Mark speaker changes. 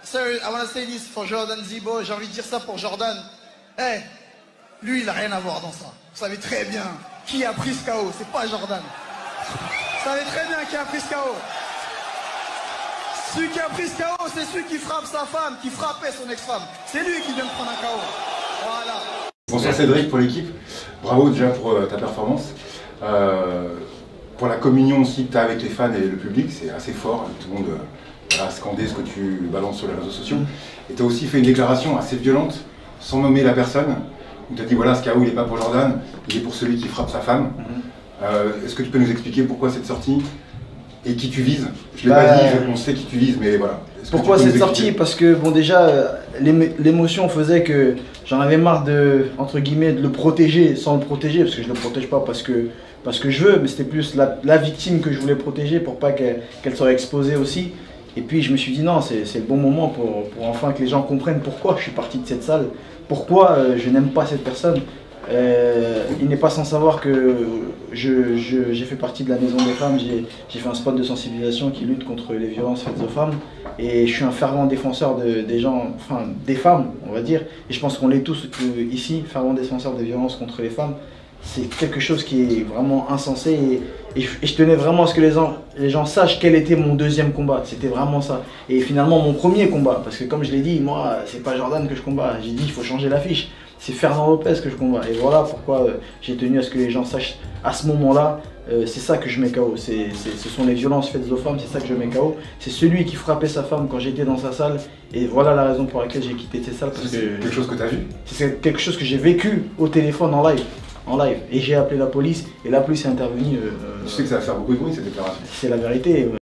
Speaker 1: Sir, I want to say this for Jordan Zibo. J'ai envie de dire ça pour Jordan. Eh, lui, il n'a rien à voir dans ça. Vous savez très bien qui a pris ce KO. C'est pas Jordan. Vous savez très bien qui a pris ce KO. Celui qui a pris ce KO, c'est celui qui frappe sa femme, qui frappait son ex-femme. C'est lui qui vient de prendre un KO. Voilà.
Speaker 2: Bonsoir Cédric pour l'équipe. Bravo déjà pour ta performance. Pour la communion aussi que tu as avec les fans et le public, c'est assez fort. Tout le monde a scandé ce que tu balances sur les réseaux sociaux. Et tu as aussi fait une déclaration assez violente, sans nommer la personne, où tu as dit voilà, ce KO il n'est pas pour Jordan, il est pour celui qui frappe sa femme. Est-ce que tu peux nous expliquer pourquoi cette sortie et qui tu vises? Je ne l'ai pas dit, on sait qui tu vises, mais voilà.
Speaker 3: Pourquoi cette sortie? Parce que bon, déjà l'émotion faisait que j'en avais marre de, entre guillemets, de le protéger sans le protéger, parce que je ne le protège pas parce que je veux, mais c'était plus la victime que je voulais protéger pour pas qu'elle soit exposée aussi. Et puis je me suis dit non, c'est le bon moment pour enfin que les gens comprennent pourquoi je suis parti de cette salle, pourquoi je n'aime pas cette personne. Il n'est pas sans savoir que j'ai fait partie de la Maison des Femmes, j'ai fait un spot de sensibilisation qui lutte contre les violences faites aux femmes, et je suis un fervent défenseur des gens, enfin des femmes on va dire, et je pense qu'on l'est tous ici, fervent défenseur des violences contre les femmes. C'est quelque chose qui est vraiment insensé, et je tenais vraiment à ce que les gens sachent quel était mon deuxième combat, c'était vraiment ça. Et finalement mon premier combat, parce que comme je l'ai dit, moi c'est pas Jordan que je combats, j'ai dit il faut changer l'affiche. C'est Fernand Lopez que je combats, et voilà pourquoi j'ai tenu à ce que les gens sachent à ce moment-là, c'est ça que je mets KO, ce sont les violences faites aux femmes, c'est ça que je mets KO, c'est celui qui frappait sa femme quand j'étais dans sa salle, et voilà la raison pour laquelle j'ai quitté cette salle.
Speaker 2: C'est quelque chose que tu as vu?
Speaker 3: C'est quelque chose que j'ai vécu au téléphone en live, et j'ai appelé la police, et la police est intervenue.
Speaker 2: Tu sais que ça va faire beaucoup de bruit cette déclaration.
Speaker 3: C'est la vérité.